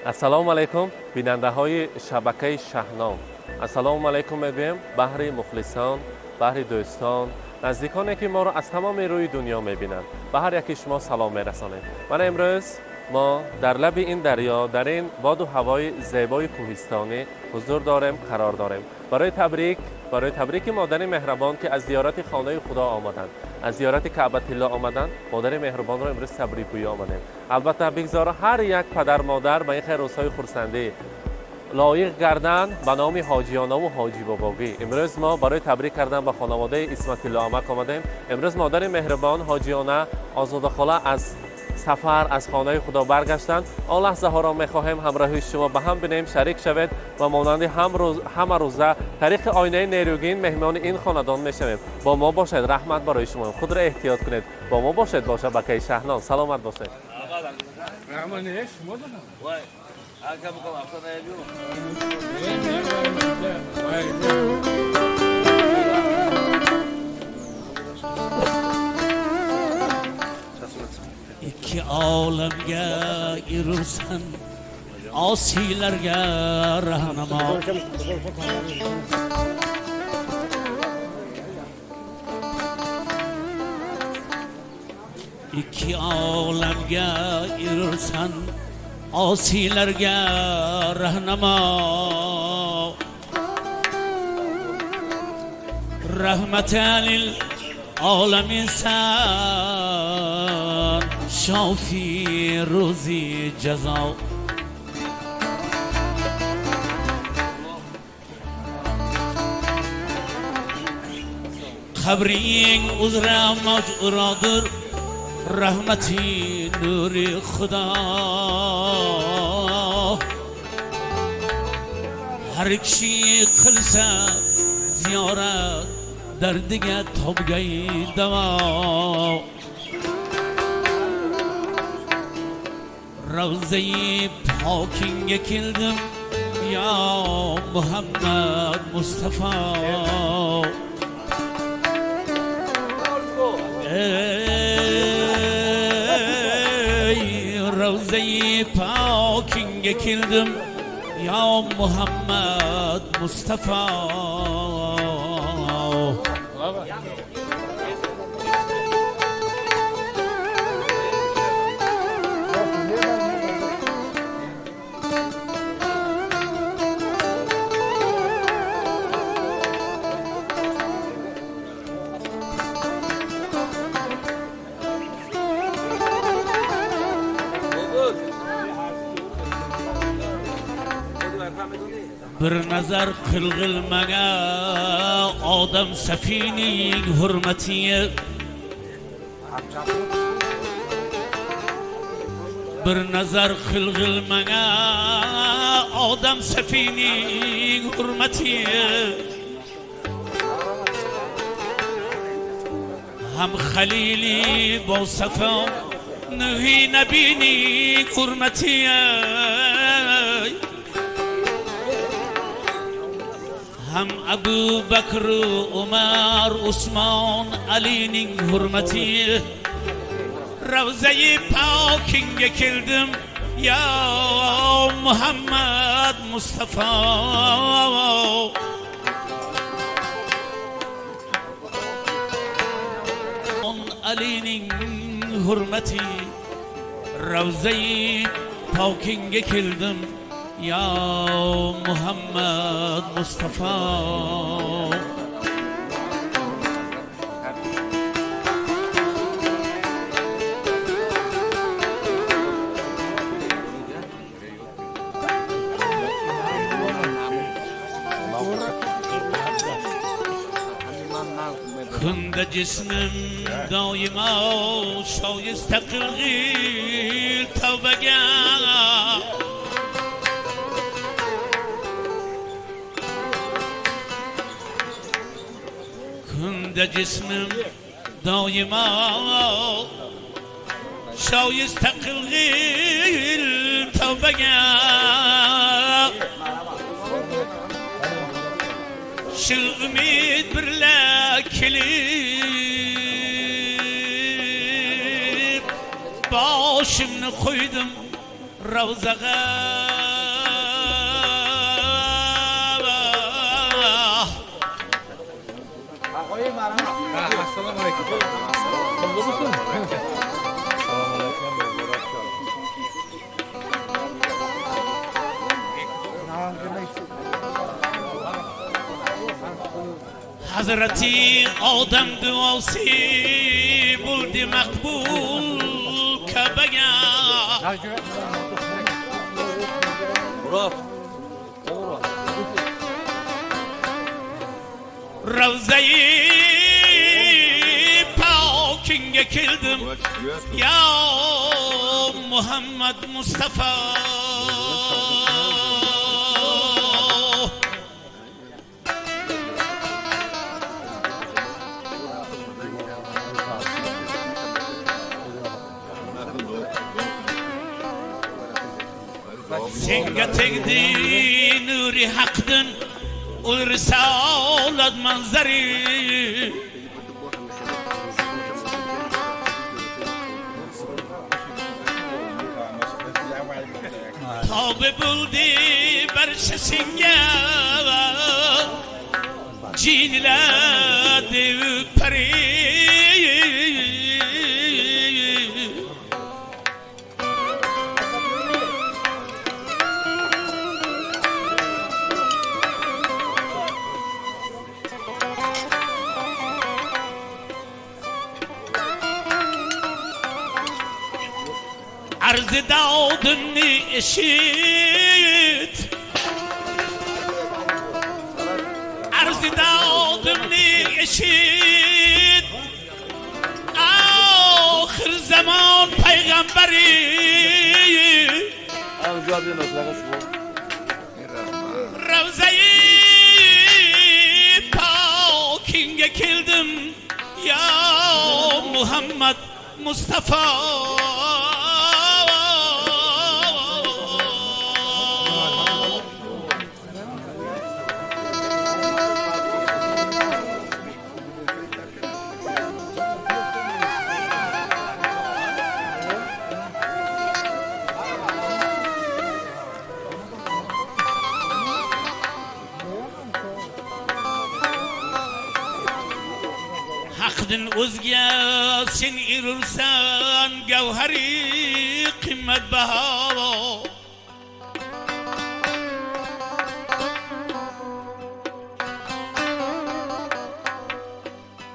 السلام علیکم بیننده های شبکه شهنام. السلام علیکم میگویم بحر مخلصان، بحر دوستان، نزدیکانی که ما را از تمام روی دنیا میبینند. به هر یکی شما سلام میرسانیم. من امروز ما در لب این دریا، در این باد و هوای زیبای کوهستانی حضور داریم، قرار داریم برای تبریک مادر مهربان که از زیارت خانه خدا آمدند، از زیارت کعبه الله آمدند. مادر مهربان را امروز تبریک آمدیم. البته بگذار هر یک پدر مادر به این خیر روزهای خرسندی لایق گردن به نام حاجیانه و حاجی باباگی. امروز ما برای تبریک کردن به خانواده اسمت الله عمک آمدیم. امروز مادر مهربان حاجیانه آزاده خاله از سفر از خانه خدا برگشتند. آن لحظه ها را می‌خواهیم همراهی شما به هم بینیم، شریک شوید و مانند همه روزه طریق آینه نیروگین مهمان این خاندان میشویم. با ما باشید، رحمت برای شما. خود را احتیاط کنید. با ما باشید. با شبکه شهنام سلامت باشید. İki alemge irursan asilerge rahnama İki alemge irursan asilerge rahnama rahmeten lil alemin sen شافی روزی جزا خبرین عذر مجرادر رحمتی نوری خدا هر کشی خلصه زیارت در دیگه تابگی دوا روزه پاکینگ کلدم یا محمد مصطفی ای روزه پاکینگ کلدم یا محمد مصطفی bir nazar qilg'ilmaga odam safining hurmatiga bir nazar qilg'ilmaga odam safining hurmatiga ham xalili bo safa nuhi nabining hurmatiga هم ابو بکر و عمر عثمان علی'ning hurmati روزه پاکینگ کردم یا محمد مصطفی علی'ning hurmati روزه پاکینگ کردم یا محمد مصطفی کند جسمم دایما شایسته قلقیل توبگه کند جسمم دایما شایسته قلقیل توبگه شل امید برلا کلید باشم نخویدم روزغه Assalomu alaykum. Hazreti Adem duası buldu makbul Kabe'ye. Ravza-i Pakinge kildim ya Muhammed Mustafa. Senga tegdi nuri haqdin ul risolat manzari. Tabi buldi barcha senga jinladi pari. Arz davdını eşit, arz davdını eşit, ahir zaman peygamberi. Ravza-i Pakinge kildim ya Muhammed Mustafa. Haqdin o'zga sen erursan gavhari qimmatbaho.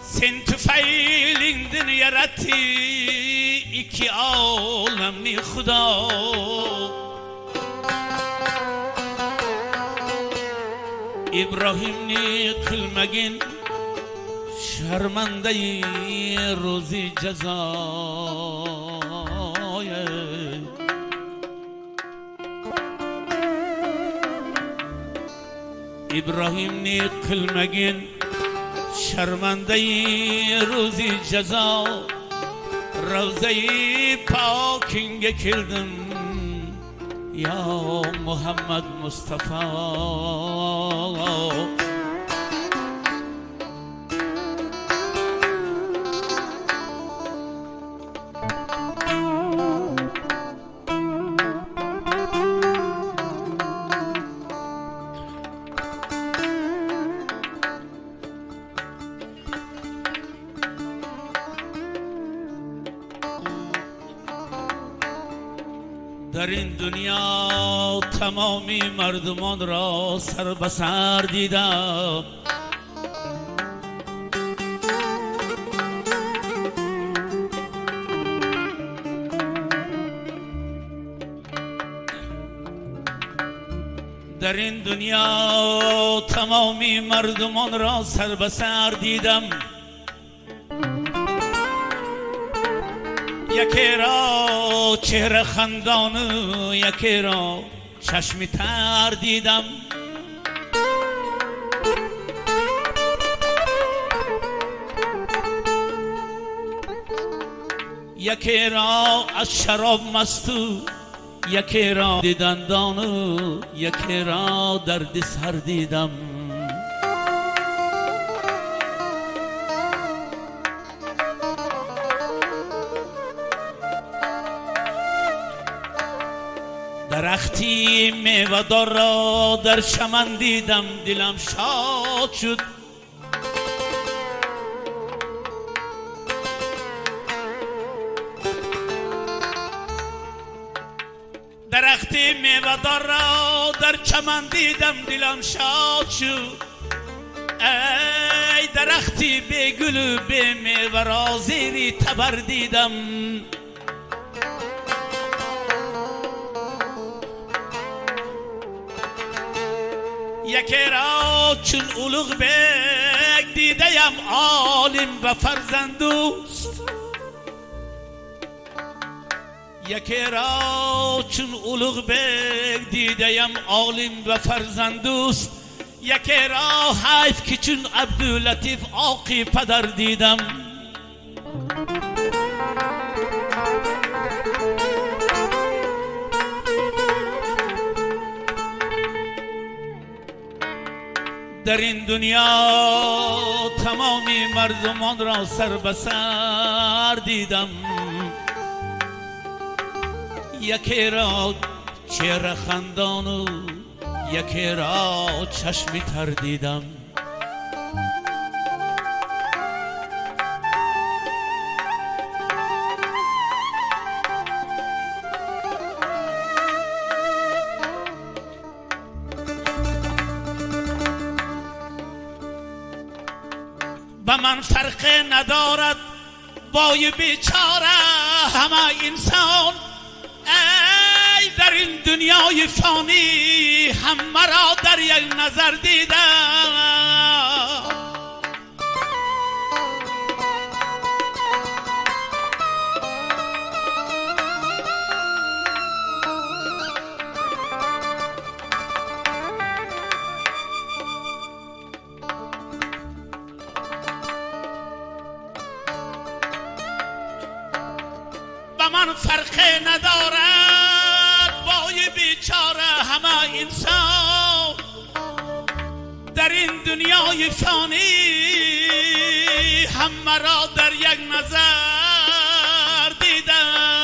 Sen tüfaylingdin yaratdi iki olamni Xudo. İbrahimni qilmagin şarmandayi rozi jazoye. İbrahimni qilmagin şarmandayi rozi jazo. Ravza-i Pakinge keldim ya Muhammed Mustafa. در این دنیا تمامی مردمان را سر به سر دیدم. در این دنیا تمامی مردمان را سر به سر دیدم. یکی را چهره خندان، یکی را چشمی تر دیدم. یکی را از شراب مستو، یکی را دیدندان، یکی را درد سر دیدم. درختی میوه‌دار را در چمن دیدم، دلم شاد شد. درختی میوه‌دار را در چمن دیدم دلم شاد شد. ای درختی بی گل و بی میوه را زیر تبر دیدم. یکی را چون اولوغ بیگ دیدم عالم و فرزندوست. یکی را چون اولوغ بیگ دیدم عالم و فرزندوست. یکی را حیف که چون عبداللطیف آقی پدر دیدم. در این دنیا تمامی مردمان را سر به سر دیدم. یکی را چهره خندان و یکی را چشمی تر دیدم. به من فرق ندارد بای بیچاره همه انسان. ای در این دنیای فانی همه را در یک نظر دیدم. من فرق ندارد بای بیچاره همه انسان. در این دنیای فانی همه را در یک نظر دیدم.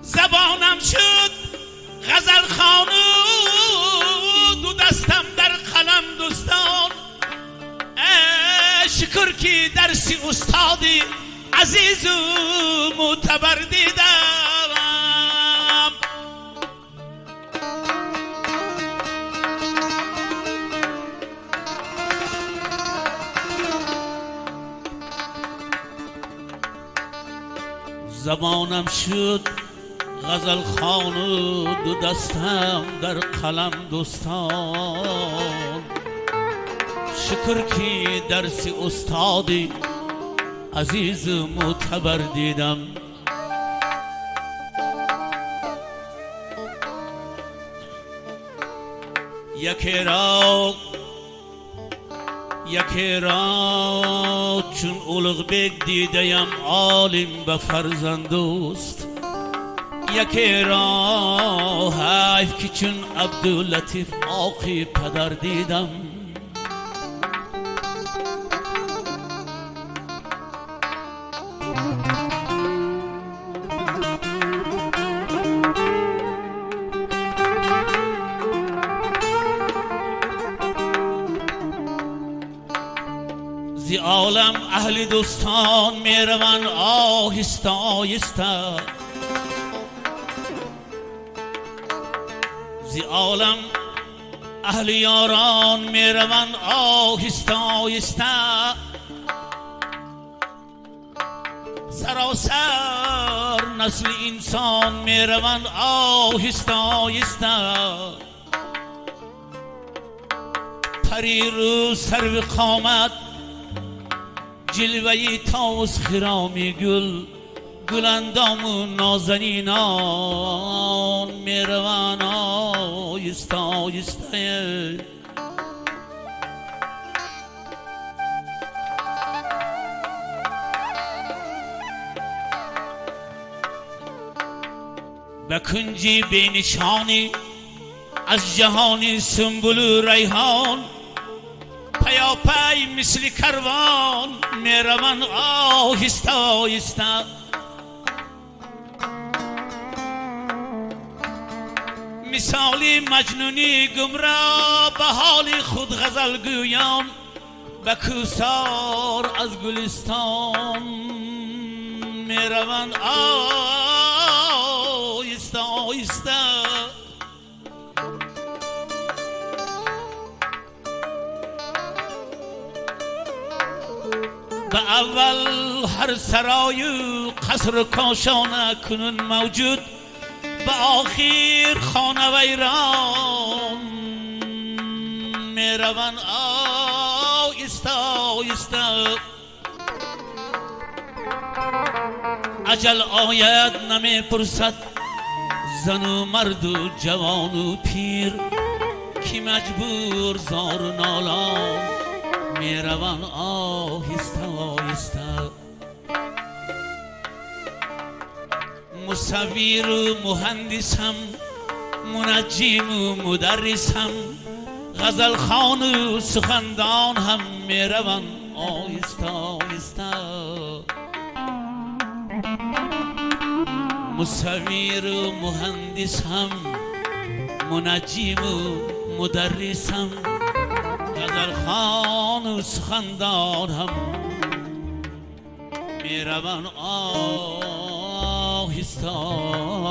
زبانم شد غزل خوانو دو دستم در قلم دوستان. شکر که درسی استادی عزیز و معتبر دیدم. زبانم شد غزل خوانو دو دستم در قلم دوستان. شکر که درس استادی عزیز و معتبر دیدم. یکی را چون اولغ بیگ دیدم عالم و فرزندوست. یکی را حیف که چون عبداللطیف آقی پدر دیدم. زی عالم اهل دوستان میروند آهسته آهسته. زی عالم اهل یاران میروند آهسته آهسته. سراسر نسل انسان میروند آهسته آهسته. پری رو سرو قامت جلوهی تاوز خرامی گل. گلندام و نازنینان میروند آهسته آهسته. به کنجی بینشانی از جهانی سنبل و ریحان. پیاپی مثل کروان میروم آهسته آهسته مثالی مجنونی گمراه به حال خود غزل گویان به کوسار از گلستان میروند آهسته آهسته به اول هر سرای و قصر و کاشانه کنون موجود به آخر خانه ویران میروند آهسته آهسته اجل آید نمیپرسد زن و مرد و جوان و پیر کی مجبور زار و نالان میروند آهسته آهسته مصور و مهندسم منجم و مدرسم غزل خوان و سخندان هم میروند آهسته آهسته مصور و مهندسم منجم و مدرسم غزل خوان و سخندان هم میروند آهسته آهسته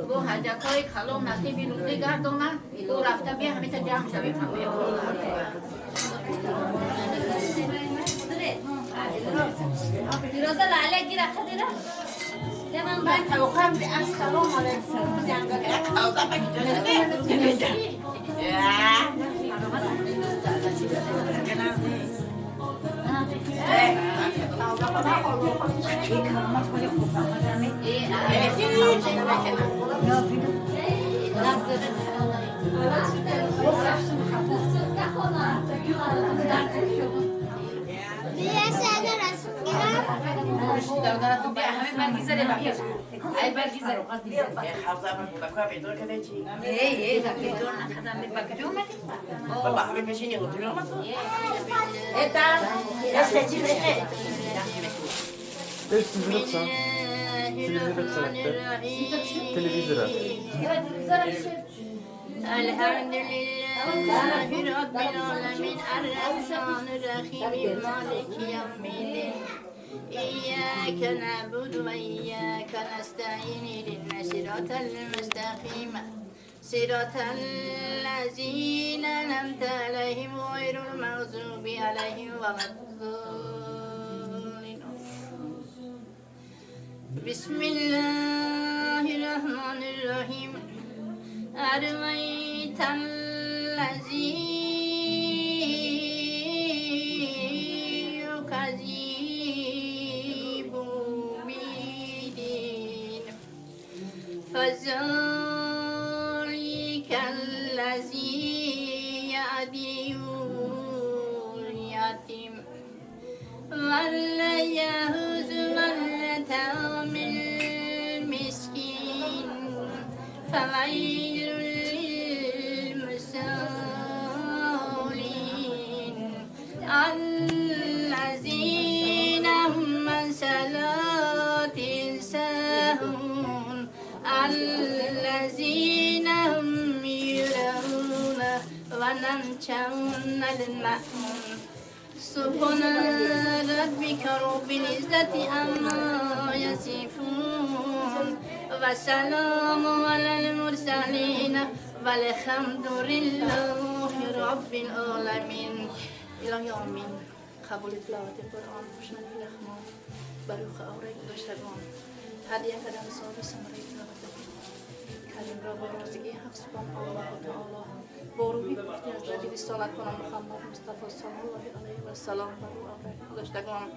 वो हाजा कोई खालो नाती भी रुकती गार दो ना वो रास्ता भी हमें तो जाम सभी खाओ फिरोजा लाले की रखा दे रहा तमाम मैं खाओ खाम दे आज खालो मारे सब जांगा क्या खाओ का बाकी चले الحمد لله رب العالمين الرحمن الرحيم مالك يوم الدين إياك نعبد وإياك نستعين اهدنا الصراط المستقيم صراط الذين أنعمت عليهم غير المغضوب عليهم ولا الضالين بسم الله الرحمن الرحيم أرأيت الذي يكذب بالدين فذلك الذي يدعو اليتيم ولا يهز اليتامى المسكين فويل للمصلين الذين هم عن صلاتهم ساهون الذين هم يراءون ويمنعون الماعون سبحان ربك رب العزة عما يصفون وسلام على المرسلين والحمد لله رب العالمين. الهی آمین. قبول تلاوت قرآن خوشنود رحمان بروخ آوره گذاشتگان هدیه کردن صاحب ثمره تلاوت کریم را با رازگی حق سبحان الله تعالی با روحی گفتی از رجلی صالت کنم محمد مصطفی صلی الله علیه و سلام بر او آوره گذاشتگان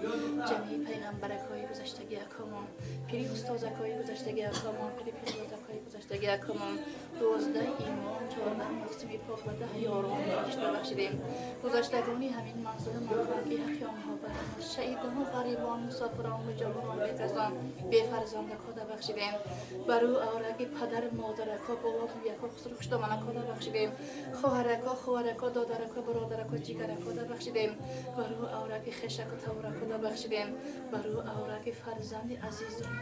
جمعی پیغمبرک های گذاشتگی اکامان پیری استازک های گذاشتگی اکامان پیری پیروزک های گذاشتگی اکامان 12 ایمان 14 مقسمی پاک و 10 یاران داشته بخشیدیم گذاشتگانی همین منظور منخواهی حقی آنها برم شهیدان و غریبان مسافران و جوانان بی‌کسان بی‌فرزندک ها بخشیدیم بر او آورگی پدر مادرک ها بابا یک ها خسرو خشتمانک ها بخشیدیم خواهرک ها دادرک ها برادرک ها جیگرک ها بخشیدیم بر او آورگی خشک و تورک ها بخشیدیم بر او آورگی فرزند عزیزان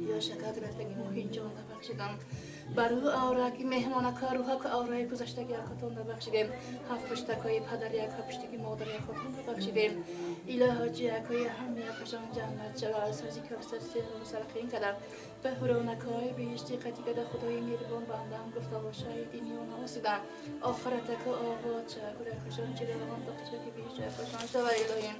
یا شکر گرفتگی مهین جان بخشیدم بر او آورگی مهمانک ها روحک آورای گذشتگی اکاتون بخشیدیم هفت پشتکای پدر یک ها پشتگی مادر یک هاتون بخشیدیم الهی جیکای همه پشان جنت جلال سازی که سرسی رو سرخین کردم به هرونکای بهشتی قدیگه ده خدای میربان بندم گفته باشه دینی و نواسیدم آخرتک آباد چه گره کشان چه روان دخچه که بیشتر کشان شوه الهیم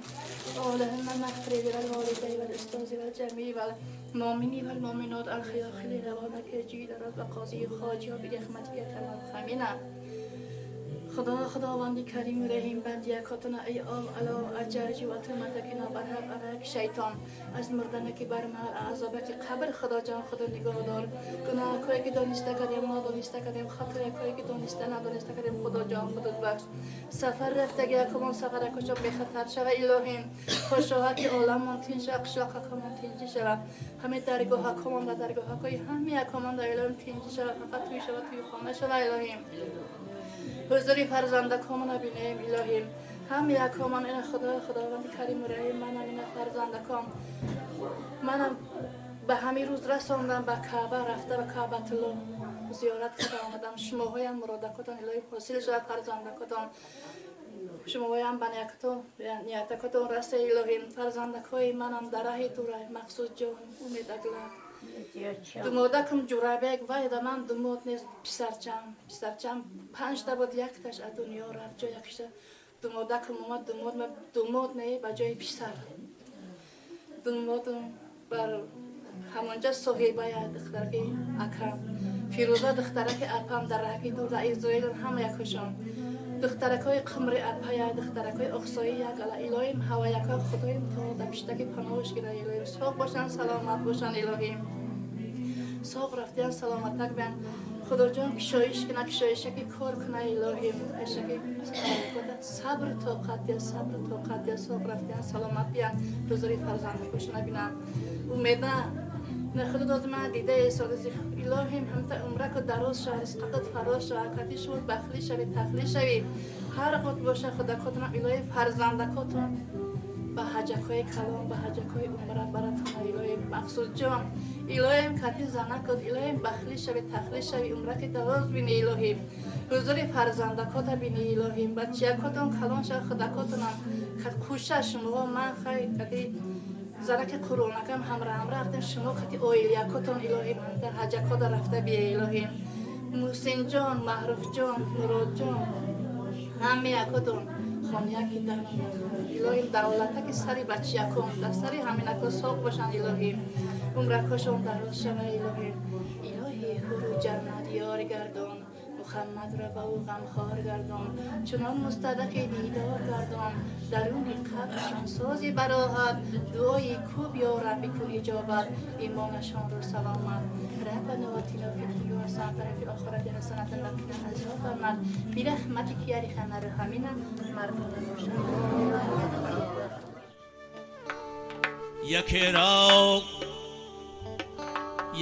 آلهم مغفره والوالده والاستاذ والجمعی والمؤمنی والمؤمنات الخیاخیل روانک جی دارد و قاضی خاجی و برحمتی تمام خمینه خداوندی کریم و رحیم بندی اکاتنا ای آم علا اجرجی و تمتکینا برحق عرق شیطان از مردنکی برمال عذابک قبر خدا جان خدا نگاه دار گناه کوئی که دانسته کردیم نادانسته کردیم خطر کوئی که دانسته ندانسته کردیم خدا جان خدا بخش سفر رفتگی اکمان سفر اکشا بخطر شوه الهیم خوشوها که عالم منتین شوه قشلاق اکمان تینجی شوه همه درگاه اکمان و درگاه اکای همه اکمان در الهیم تینجی شوه فقط توی شوه توی خانه شوه الهیم حضوری فرزندکان نبینیم الهیم هم یکامان این خداوند کریم و رحیم منم این فرزندکان منم به همین روز رساندم به کعبه رفته به کعبه الله زیارت کرده آمدم شماهایم مرادکتان الهی حاصل شد فرزندکتان شماهایم به نیتکتان رسه الهیم فرزندکای منم در راه تو راه مقصود جان امید اگلم دمودکم جورابک وای دمان دمود نیست پسرچم 5 تا بود یک تاش از دنیا رفت جای یکیش دمودکم اومد دمود نه با جای پسر دمودم بر همونجا صهیبه دخترکی اکرم فیروزه دخترک اپم در راه دور در ایزویل هم یکشون دخترکای قمری اپای دخترکای اخصایی یک الهیم هوا یکا خدایم تو در پشتکی پناهش گیره الهیم سوق باشن سلامت باشن الهیم سوق رفتن سلامتک بیان خدا جان کشایش کنه کشایشه که کار کنه الهیم اشکی صبر طاقت سوق رفتن سلامت بیان روزی فرزند باشن بینم امیده نه خدا داد من دیده سالزی الهیم هم تا عمره که دراز شد رزقت فراز شد کتی شد بخلی شوی تخلی شوی هر قد باشه خدا کتون الهی فرزندکاتون به حجکای کلام به حجکای عمره براتون الهیم مقصود جان الهیم کتی زنه کد الهیم بخلی شوی تخلی شوی عمره که دراز بینی الهیم حضور فرزندکات بینی الهیم بچه کتون کلان شد خدا کتون کت کوشه شما من خیلی کتی زرک کرونا کم هم رفتیم شما کتی اویلیا کتون الهیم در حجکات رفته بی الهیم محسن جان معروف جان مراد جان همه کتون خانیاکی در الهیم دولته که سری بچه کن در سری همین اکو سوق باشن الهیم عمرکاشون در روز شما الهیم الهی خرو جنت یار گردان محمد را با او غمخوار گردان چنان مستدق دیدار گردان درون قبرشان سازی براحت دعای کوب یا ربی کن اجابت ایمانشان رو سلامت ربنا آتنا فی الدنیا حسنة فی الآخرة حسنة وقنا عذاب النار برحمتک یا ارحم الراحمین مردم باشند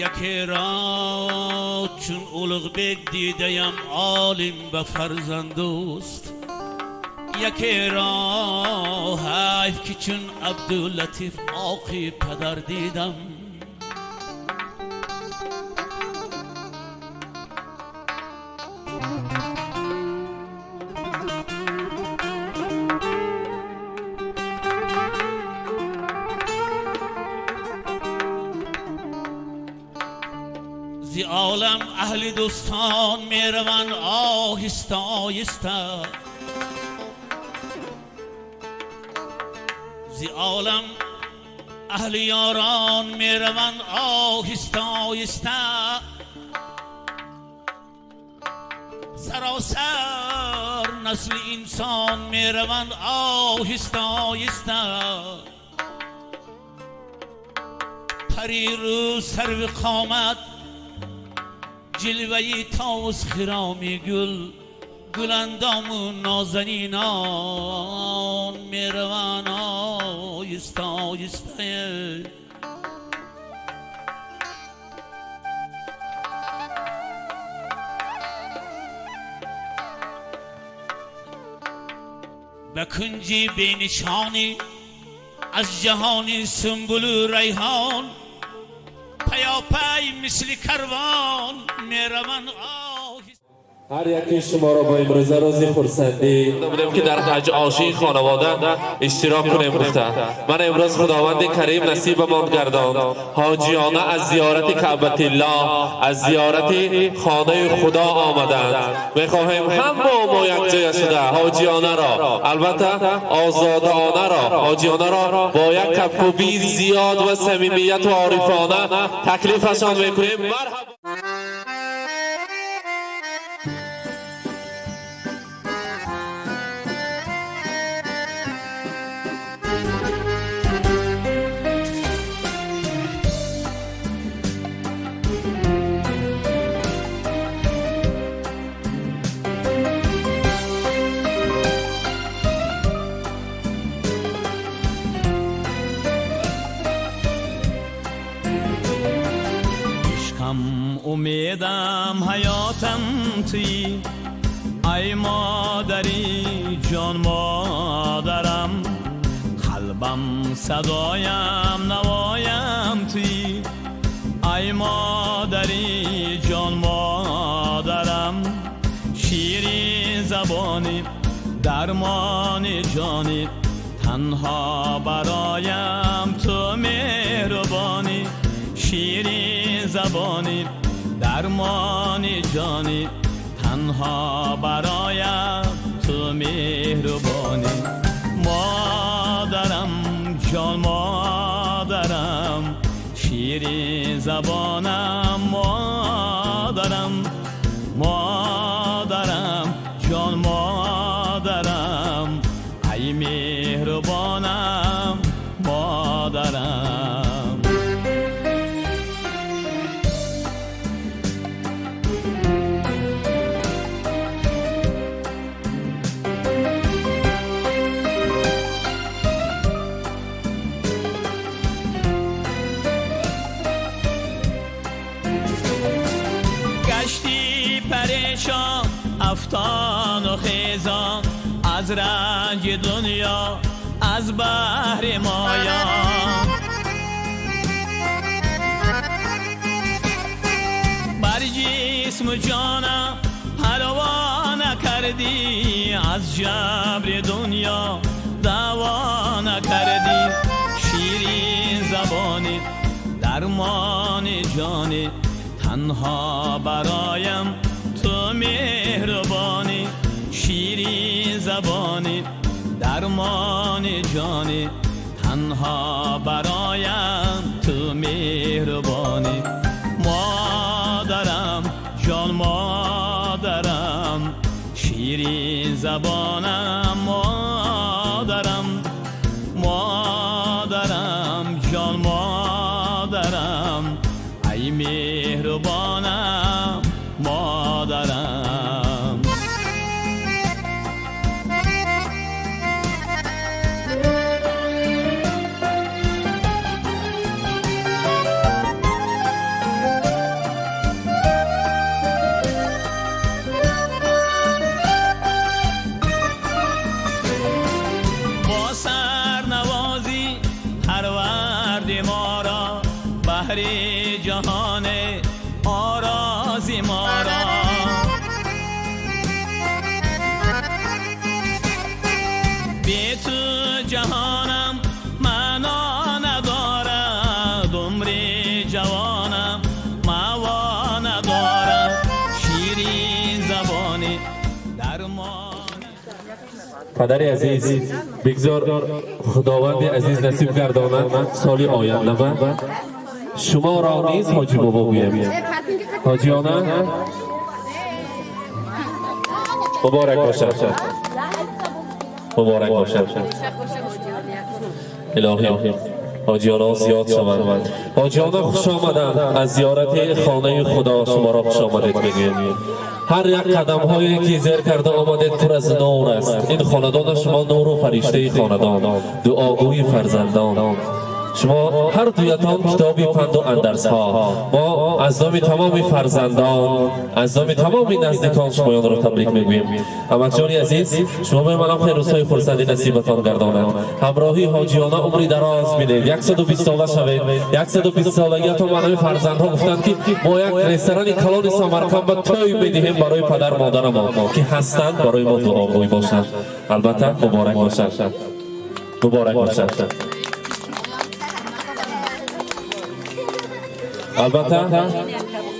یکی را چون اولغ بگ دیدیم عالم و فرزندوست یکی را حیف که چون عبداللطیف آقی پدر دیدم زی عالم اهل دوستان میروند آهسته آهسته، زی عالم اهل یاران میروند آهسته آهسته، سراسر نسل انسان میروند آهسته آهسته. پری رو سرو قامت جلوهی تاوز خرامی گل، گلندام و نازنینان میروند آهسته آهسته. به کنجی بینشانی از جهانی سنبل و ریحان، پیاپی مثل کروان میروند هر یکی شما را با امروزه روزی خرسندی بودیم که در حج عاشی خانواده اشتراک کنیم گفته. من امروز خداوند کریم نصیبمان گرداند حاجیانه از زیارت کعبة الله، از زیارت خانه خدا آمدند. میخواهیم هم با ما یک جای شده حاجیانه را، البته آزادانه را، حاجیانه را با یک کبکوبی زیاد و صمیمیت و عارفانه تکلیفشان میکنیم. مرحبا. امیدم حیاتم توی، ای مادری جان مادرم، قلبم صدایم نوایم توی، ای مادری جان مادرم، شیری زبانی درمان جانی، تنها برایم تو مهربانی، شیری زبانی درمانی جانی، تنها برایم تو مهربانی. مادرم جان مادرم، شیری زبانم مادرم، مادرم جان مادرم، ای مهربانم مادرم. پریشان افتان و خیزان از رنج دنیا، از بحر مایا، بر جسم و جانم پروا نکردی، از جبر دنیا دوا نکردی، شیرین زبانی درمان جانی، تنها برایم تو مهربانی، شیرین زبانی درمان جانی، تنها برایم تو مهربانی. مادرم جان مادرم، شیرین زبانم مادرم، مادرم جان مادرم، ای مهربانم مادرم. با سرنوازی پرورد ما را، بحر جهان آرازی ما را، بی تو جهانم معنا ندارد، عمر جوانم معوا پدر عزیز بگذار خداوند عزیز نصیب گرداند سالی آینده شما را نیز حاجی بابا بگویم. حاجیانه مبارک باشد، مبارک باشد. الهی حاجیانا زیاد شوند. حاجیانا خوش آمدند. از زیارت خانه خدا شما را خوش آمدید میگویم. هر یک قدم هایی که زیر کرده آمدید پر از نور است. این خاندان شما نور و فرشته خاندان، دعاگوی فرزندان. شما هر دویتان کتابی پند و اندرس ها. ما از نام تمام فرزندان، از نام تمام نزدیکان شمایان را تبریک میگوییم. احمد جان عزیز، شما به منم خیر روزهای خرسندی نصیبتان گرداند. همراهی حاجیانه عمری دراز میدید. 120 ساله شوید. 120 سالگیتان منم فرزندها گفتند که ما یک رستوران کلان سمرقند توی میدهیم برای پدر مادر ما که هستند برای ما دعاگوی باشند. البته مبارک باشد، مبارک باشد. البته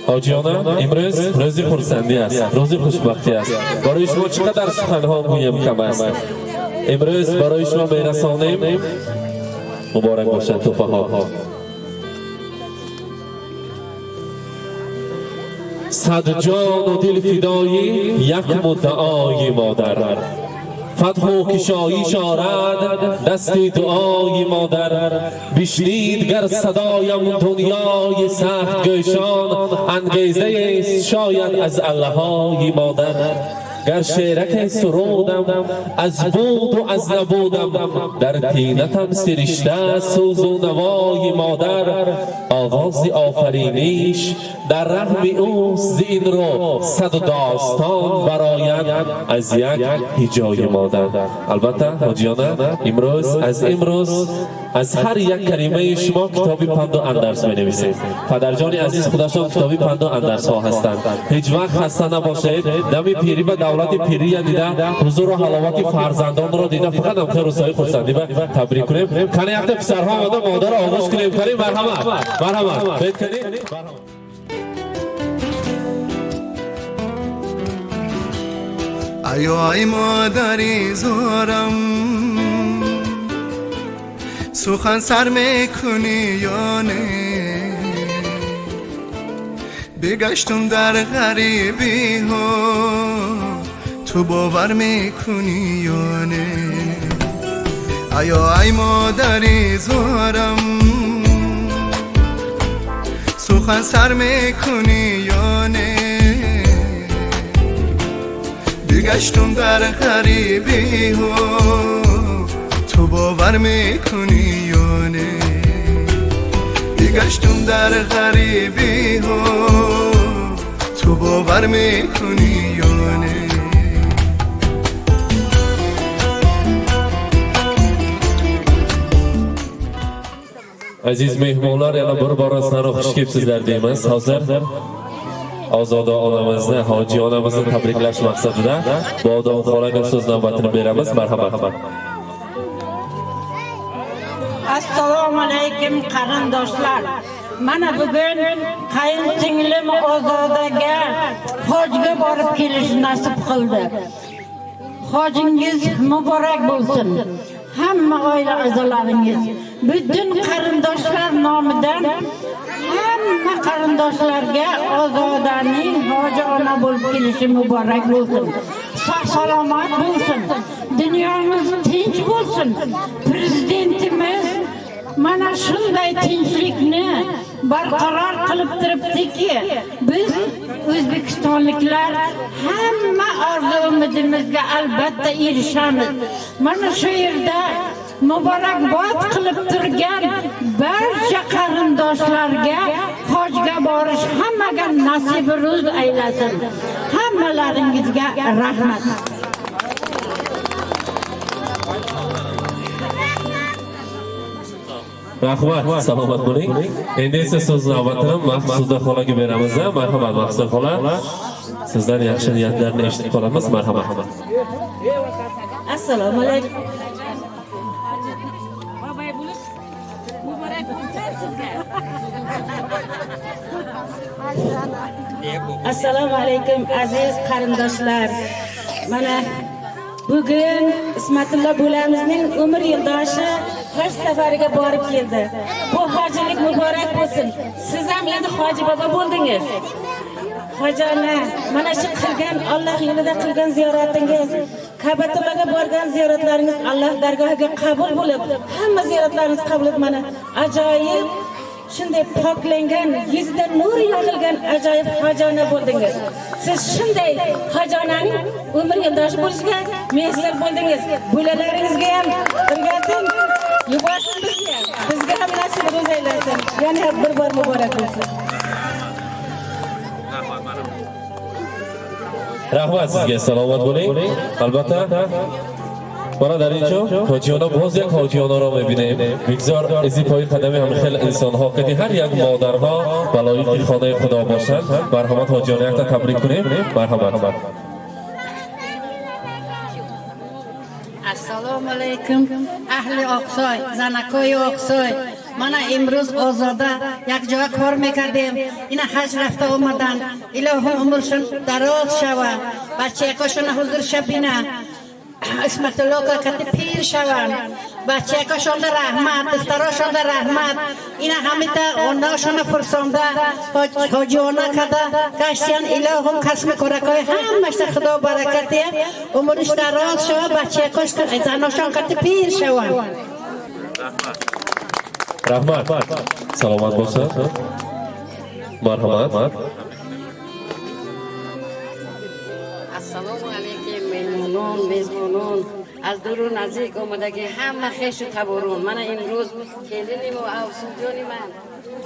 حاجیانه امروز روزی خرسندی است، روزی خوشبختی است. برای شما چقدر سخنها گویم کم است. امروز برای شما میرسانیم. مبارک باشد توفه ها. صد جان و دل فدایی یک مدعای مادر. فتح و کشایی شارد دست دعای مادر. بشنید گر صدایم دنیای سخت گشان، انگیزه است شاید از الله‌های مادر. گر شیرک سرودم از بود و از نبودم، در طینتم سرشته سوز و نوای مادر. آواز آفرینیش در رحم اوست، زین رو صد داستان براید از یک هجای مادر. البته حاجیانه امروز از هر یک کلمه شما کتابی پند و اندرس می نویسید. پدرجان عزیز خودشان کتابی پند و اندرس ها هستند. هیچ وقت خسته نباشید. دم پیری به دولت پیری دیده، حضور و حلاوت فرزندان را دیده، فقط هم خیر روزهای خرسندی به تبریک کنیم. کنه یک پسرها آمده مادر را آغوش کنیم. کنیم مرحمت مرحمت بید کنیم. ای مادری زارم، سخن سر میکنی یا نه؟ بگشتم در غریبی ها، تو باور میکنی یا نه؟ ای مادری زارم، سخن سر میکنی یا نه؟ بگشتم در غریبی ها، تو باور میکنی یا نه؟ بگشتم در غریبی ها، تو باور میکنی یا نه؟ Aziz mehmonlar, yana bir bor rasmlarni xush kelibsizlar deymiz. Hozir Ozoda onamizni, Hoji onamizni tabriklash maqsadida Bodom xolaga so'z navbatini beramiz. Marhamat. Assalomu alaykum qarindoshlar. Mana bugun qayinsinglim Ozodaga hojga borib kelish nasib qildi. Hojingiz muborak bo'lsin. Hamma oila a'zolaringiz, butun qarindoshlar nomidan hamma qarindoshlarga Ozodaning hoji ona bo'lib kelishi muborak bo'lsin. Sog' salomat bo'lsin. Dunyomiz tinch bo'lsin. Prezidentimiz mana shunday tinchlikni barqaror qilib turibdiki, biz O'zbekistonliklar hamma orzu umidimizga albatta erishamiz. Mana shu yerda muborakbod qilib turgan barcha qarindoshlarga hojga borish hammaga nasib ro'z aylasin. Hammalaringizga rahmat. Rahmat, salomat bo'ling. Endi esa so'z navbatini Maqsuda xolaga beramiz. Marhamat Maqsuda xola. Sizdan yaxshi niyatlarni eshitib qolamiz. Marhamat. Assalomu alaykum. Assalomu alaykum aziz qarindoshlar. Mana Bugün İsmatullah Bulamizning umr yildoshi haj safariga borib keldi. Bu hojilik muborak bo'lsin. Siz ham endi hoji bobo bo'ldingiz. Hojona, mana shu qilgan Alloh yo'lida qilgan ziyoratingiz, Ka'batullahga borgan ziyoratlaringiz Alloh dargohiga qabul bo'lib, hamma ziyoratlaringiz qabul bo'lib, mana ajoyib shunday poklangan, yuzida nur yog'ilgan ajoyib hojona bo'ldingiz. Siz shunday hojonaning umr yildoshi bo'lishga muyassar bo'ldingiz. Bolalaringizga ham o'rgating, yuborsin bizga. Bizga ham nasib ro'zaylasin. Yana bir bor muborak bo'lsin. Rahmat sizga, salomat bo'ling. Albatta برادرینجا حاجیانا باز یک حاجیانا را میبینیم. بگذار ازی پای قدم همه خیل انسان ها که هر یک مادرها بلایی که خانه خدا باشند مرحمت حاجیانا یک تا تبریک کنیم. مرحمت. Assalomu alaykum ahli Oqsoy, zanakoy Oqsoy. Mana imroz ozoda یک joy kor میکردیم. اینا حج رفته اومدن. Ilohim umrshun daroz shawa. Bachakashon huzur shabina. Ismatullah kati pir shawan. Bachakashon rahmat, istarashon rahmat. Ina hamita onashon fursonda hojona kada kashyan Ilohim kasm korakoy hammashta Xudo barakati. Umrish daroz shawa bachakash zanashon kati pir shawan. Rahmat. Salomat bo'lsin. Marhamat. Assalomu alaykum mehmonon, mezbonon. Az duru nazik omadagi hamma xeshu taborun. Mana imroz kelinim va avsudjoniman.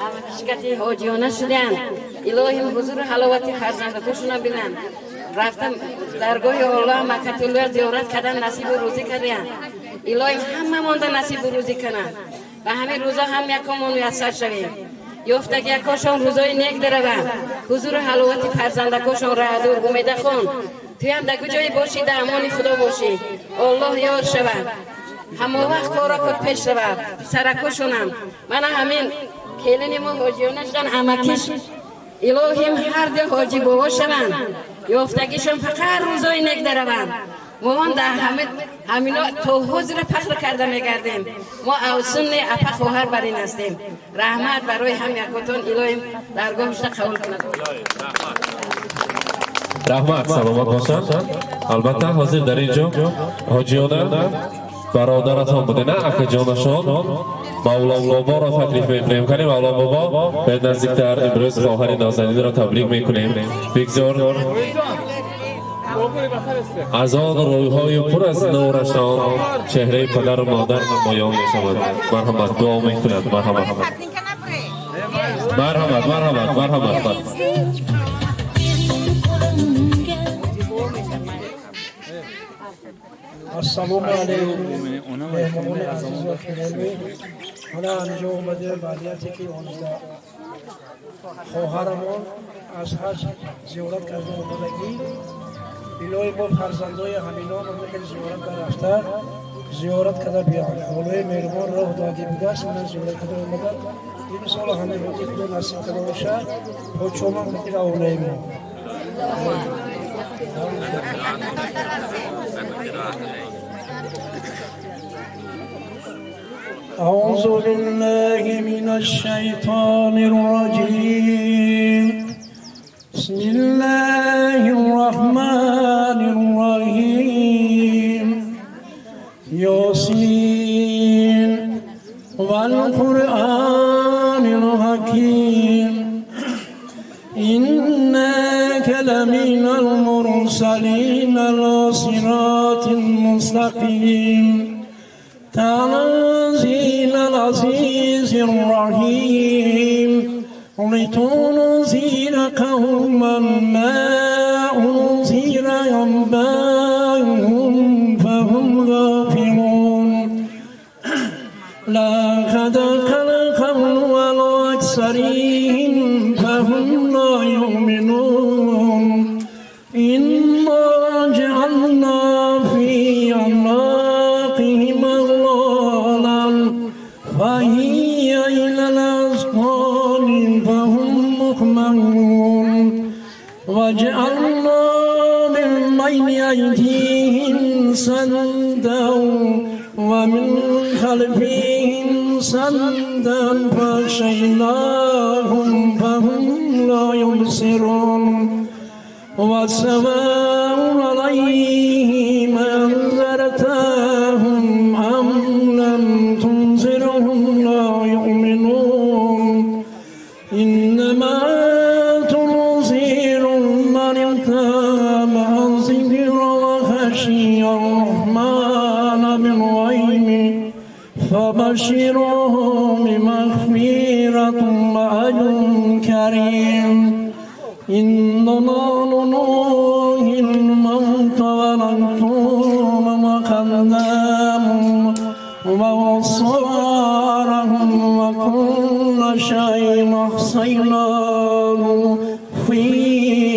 Hamma kishkati hojiyona shudan. Ilohim huzur halovati farzanda ko'shuna bilan. Raftam dargohi Alloh Makkatulloh ziyorat kardam nasib ro'zi kardam. Ilohim hammamonda nasib ro'zi kanam. و همین روزا هم یکمون میسر شویم. یفتک یکاشون روزای نیک دروند. حضور حلاوت فرزندکاشون را دور امید خون. توی هم دگو جایی باشی در امان خدا باشی. الله یار شود. همه وقت کارا کد پیش رود. سرکاشونم. من همین کلینیمون حاجیانشدن امکیش. الهیم هر دل حاجی بابا شوند. یفتکیشون فقط روزای نیک دروند. ما در همینا توحید را فخر کرده میگردیم. ما اوسن اپا خواهر برین هستیم. رحمت برای هم یکوتون الهیم درگاهش قبول کند. رحمت سلامت باشن. البته حاضر در اینجا حاجیانا برادرتان بوده نه اکا جانشان مولا بابا را تکلیف میکنیم کنیم. مولا بابا به نزدیکتر امروز خواهر نازنین را تبریک میکنیم. بگذار از آن روی‌های پر از نورشان چهره پدر و مادر نمایان می‌شود. مرحمت دعا می‌کند. مرحمت. السلام علیکم مهمون عزیز و گرامی. حالا اینجا اومده ولیتی که اونجا خواهرمون از حج زیارت کرده اومدگی. الهی ما فرزندای همینا مملکت زیارت برفته زیارت کرده بیان. خدای مهربان راه دادی بوده است من زیارت کرده اومدم. این سال همه روزی خدا نصیب کرده باشه. پوچوما میگیره اولای ما. أعوذ بالله من الشيطان الرجيم بسم الله الرحمن الرحيم ياسين والقرآن الحكيم إنك لمن المرسلين على صراط مستقيم تنزيل العزيز الرحيم لتنذر قوما ما أنذر آباؤهم فهم غافلون لقد خلقنا على أكثرهم فهم لا يؤمنون إنا جعلنا في أعناقهم أغلالا فهي إلى الأذقان فهم مقمحون وجعلنا من بين أيديهم خلفهم سدا فغشيناهم فهم لا يبصرون وسواء عليهم أنذرتهم أم لم تنذرهم لا يؤمنون إنما تنذر من اتبع الذكر وخشي الرحمن بالغيب فبشره بمغفرة وأجر كريم إننا نحيي الموتى ونكتب ما قدموا وأبصارهم وكل شيء أحصيناه في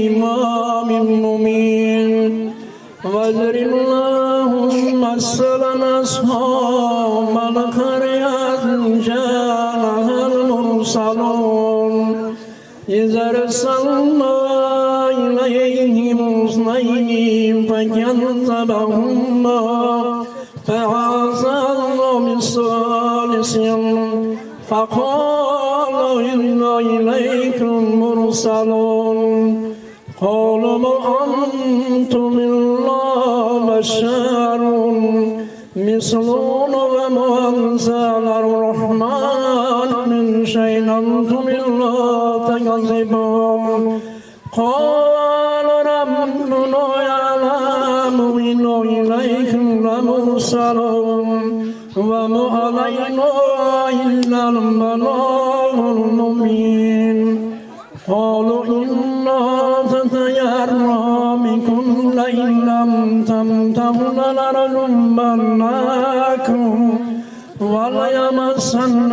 إمام مبين واضرب اللهم مثلا أصحاب القرية جاءها المرسلون إذا أرسلنا إليهم اثنين فكذبهما فعززنا بالثالث فقال إنا إليكم مرسلون قالوا ما أنتم إلا بشر مثلنا وما أنزل الرحمن من شيء أنتم إلا تكذبون قال ربنا يعلم إنا إليكم لمرسلون وما علينا إلا البلاغ المبين قالوا إنا تطيرنا بكم لئن لم تنتهوا لنرجمنكم وليمسنكم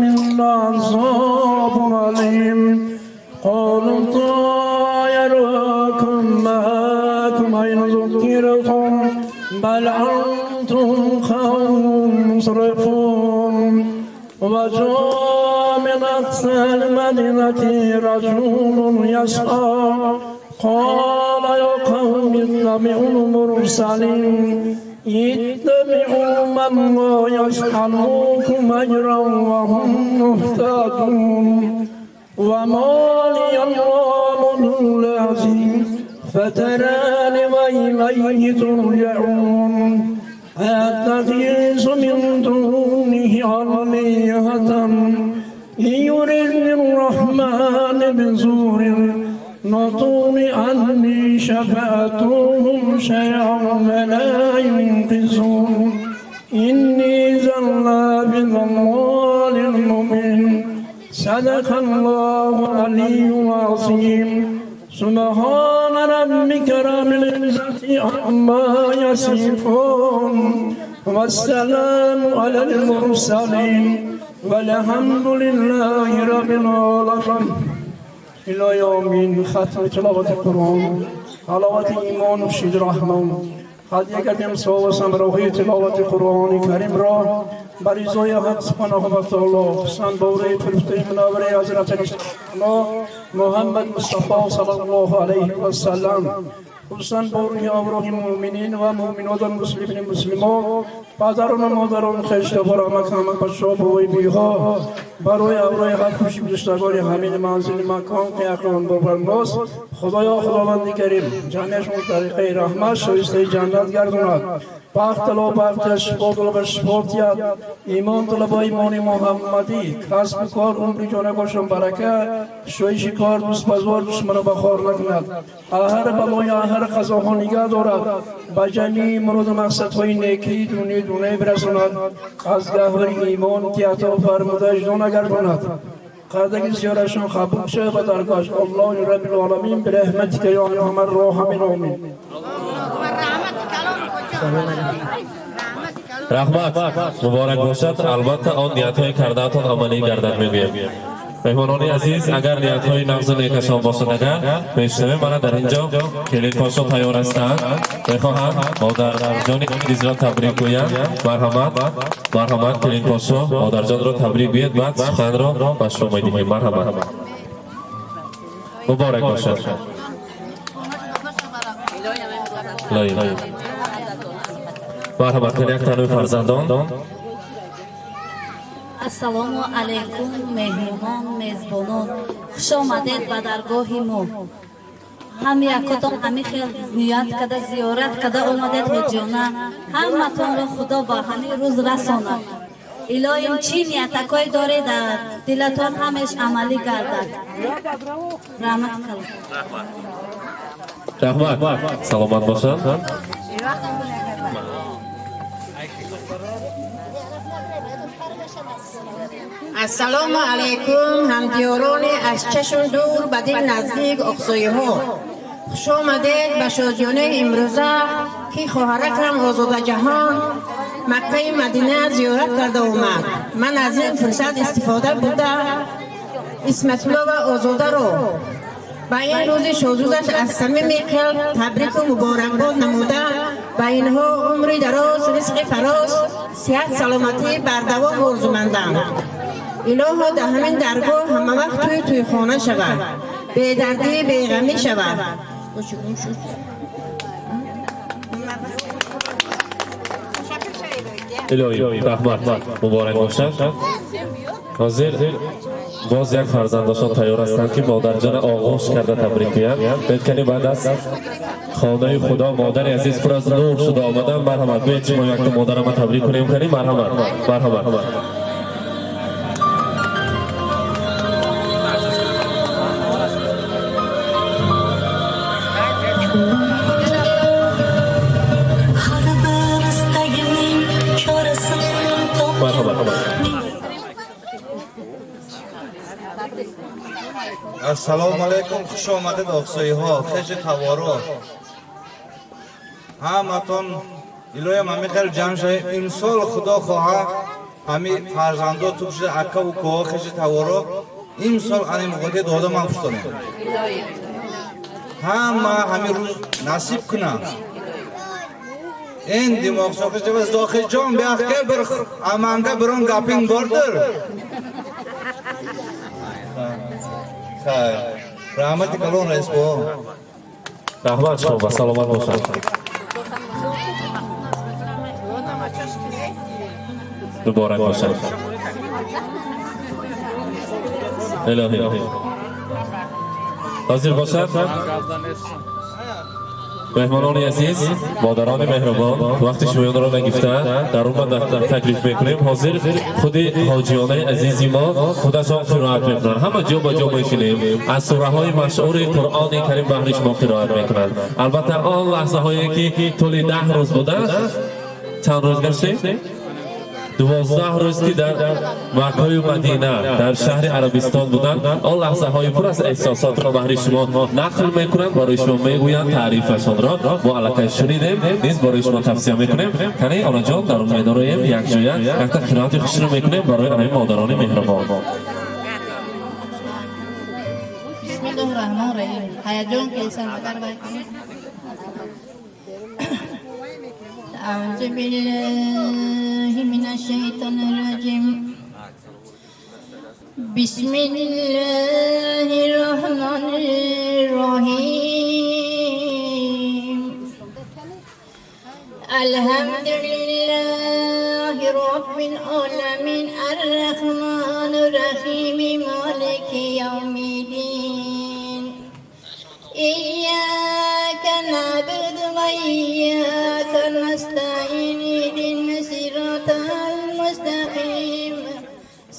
منا عذاب أليم قالوا طائركم معكم إن ذكرتم بل أنتم قوم مسرفون وجاء من أقصى المدينة رجل يسعى قال يا قوم اتبعوا المرسلين اتبعوا من لا يسألكم أجرا وهم مهتدون وما لي الله العزيز فتراني وإليه ترجعون أتخذ من دونه آلهة إن يردني الرحمن بزور نطول عني شفاعتهم شيئا ولا ينقذون إني زلا بضلال مبين صدق الله العلي العظيم سبحان ربك رب العزة عما يصفون والسلام على المرسلين والحمد لله رب العالمين إلى يوم ختم تلاوة القرآن حلاوة إيمان وشد رحمن قد يقدم سوى سمروه تلاوة القرآن الكريم را بريزوية حق سبحانه وتعالى سن بوري فرفتي منابري حضرت الله محمد مصطفى صلى الله عليه وسلم حسن بوري أبروه المؤمنين ومؤمنات المسلمين المسلمات پدران و مادران خشته برای مکان بچه‌ها بوی بیها برای ابروی حق خوشی بیشتری همین منزل مکان که اکرام برپرواز خدایا خداوند کریم جمعشون طریقه رحمت شایسته جنت گرداند بخت طلب بخت شفا طلب شفاعت ایمان طلب ایمان محمدی کسب کار عمری جان باشم برکت شویش کار دوست بزرگ دشمن بخار نکند هر بلای هر قضاها نگاه دارد با جمعی مراد مقصد های نیکی دونه برساند از گهر ایمان که عطا فرموده اجرا نگرداند قدر زیارتشان قبول شد و درگاهش الله رب العالمین به رحمتک یا ارحم الراحمین آمین رحمت مبارک باشد البته آن نیت‌های کرده‌تان عملی گردد می‌گویم مهمانان عزیز اگر نیت‌های نغز نیکشان باشد اگر میشنویم من در اینجا کلید پاشا تیار هستند میخواهم مادر جان عزیز را تبریک گویم مرحمت کلید پاشا مادر جان را تبریک گوید بعد سخن را به شما می‌دهیم مرحمت مبارک باشد مرحمت یک تنوی فرزندان ассалому алайкум меҳмонон мезбонон хуш омадед ба даргоҳи мо ҳам якотон ҳами хел ният када зиёрат када омадед ҳоҷиёна ҳаматонро худо ба ҳамин рӯз расонад илоҳим чӣ ниятакое доред дар дилатон ҳамеш амалӣ гардад раҳмат калам Rahmat. Salomat boshlan. Assalomu alaykum hamdiyoroni az chashm dur ba dil nazdик oqsoyiҳо. Xush omaded ба шодиёнаи имрӯза ки хоҳаракам озодаҷаҳон Маккаи Мадина зиёрат карда омад. Ман аз ин фурсат истифода бурда Исматуллова Озодаро ба ин рӯзи шодрӯзаш аз самими қалб табрику муборакбод намуда ба инҳо умри дароз, ризқи фароз, сиҳат саломатӣ бардавом орзумандам. илоҳо дар ҳамин даргоҳ ҳамавақт тӯйхона шавад, бедардӣ беғамӣ шавад. Ilohim, rahmat, muborak boshlab. Hozir boz یک farzandashon tayyor hastand ki مادرجان آغوش کرده تبریک گویم. بلکه بعد از خانه خدا مادر عزیز پر از نور شده آمدن. مرحمت بیایید شما یک مادرم تبریک کنیم. مرحمت. Assalomu alaykum, xush omaded oqsoyiҳo, xeji tavorot. Ҳаматон илоҳим ҳами хел ҷамъ шавем. Имсол худо хоҳа ҳами фарзандо ту шуда ака ва коҳо хеji таворот имсол ани муқоти додаман фустонем. Ҳама ҳами рӯз насиб кунам. Ин димоғшохиш ҷаваз дохилҷон биахке бір аманга бірон гапин бордир. Rahmat kalon rais bo. Rahmat shoma, salomat bo'lsin. Muborak bo'lsin. Ilohim. Hozir bo'lsa mehmononi aziz, مادران مهربان، وقتی شما را نگفتن در اون دفتر تکلیف میکنیم. حاضر خود حاجیان عزیزی ما خودشان قرائت میکنن. همه جا با جا میشینیم از سوره های مشهور قرآن کریم بهر شما قرائت میکنن. البته آن لحظه هایی که طول 10 روز بوده، چند روز گشتیم؟ 12 روز که در مکه و مدینه در شهر عربستان بودن، آن لحظه های پر از احساسات را برای شما نقل میکنند، برای شما میگویند تعریفشان را ما الکی شنیدیم، نیز برای شما توصیه میکنیم. کنی آنها جان در اون میدان رویم یک جایه یک تا قرائت خوش رو میکنیم برای همه مادران مهربان. بسم الله الرحمن الرحیم. هیجان که سنگر باید أعوذ بالله من الشيطان الرجيم بسم الله الرحمن الرحيم الحمد لله رب العالمين الرحمن الرحيم مالك يوم الدين إياك نعبد وإياك نستعين اهدنا الصراط المستقيم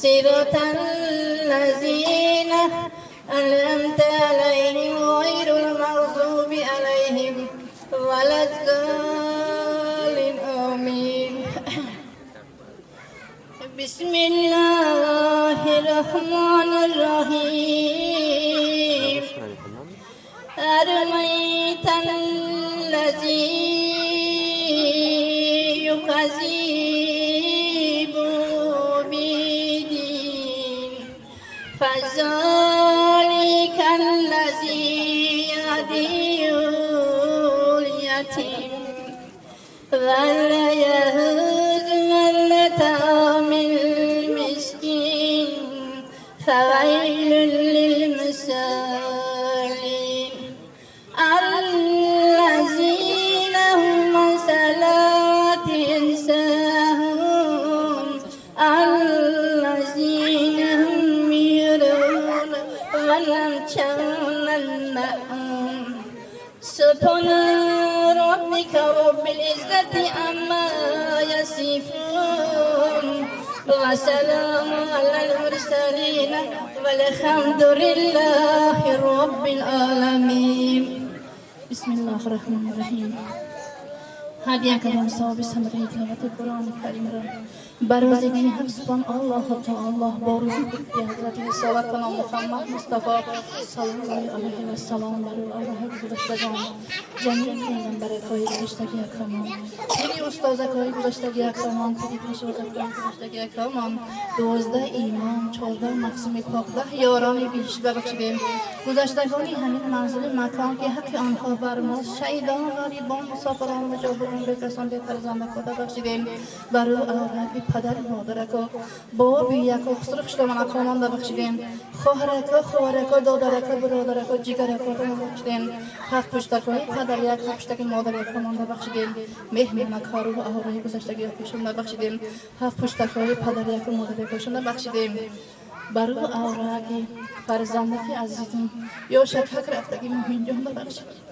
صراط الذين أنعمت عليهم غير المغضوب عليهم ولا الضالين آمين بسم الله الرحمن الرحيم أرميت الذي يكذب بالدين فذلك الذي يدعو اليتيم ولا يهود على طعام المسكين فويل للمصلين الذين هم صلاتهم ساهون سبحان ربك رب العزة عما يصفون وسلام على المرسلين والحمد لله رب العالمين. بسم الله الرحمن الرحیم. هدیه کردم صاحب سمری تلاوت قرآن کریم را برای که حسبان الله تعالی بارودی به حضرت صلوات کنم محمد مصطفی صلی الله علیه و سلام بر آله گذشتگان جمیع پیغمبرهای گذشتگی اکرمان پیری استادکهای گذشتگی اکرمان پیری پیشوازکهای گذشتگی اکرمان 12 ایمان 14 مقسم پاک 10 یاران بیش ببخشیدیم گذشتگانی همین منزل مکان که حق آنها بر ماست شهیدان غریبان مسافران مجاوران بکرسان به فرزند خود ببخشیدیم برای آرابی پدر مادرکو بابی یک اخسرخش دامن کامان ببخشیدیم خواهرکو خوارکو دادرکو برادرکو جیگرکو ببخشیدیم حق پشتکوی پدر یک حق پشتکی مادر یک کامان ببخشیدیم مهمی مکارو و آرای گذشتگی پیشون ببخشیدیم حق پشتکوی پدر یک مادر یک پیشون ببخشیدیم برای آرای فرزندکی عزیزم یا شکک رفتگی مهینجان ببخشیدیم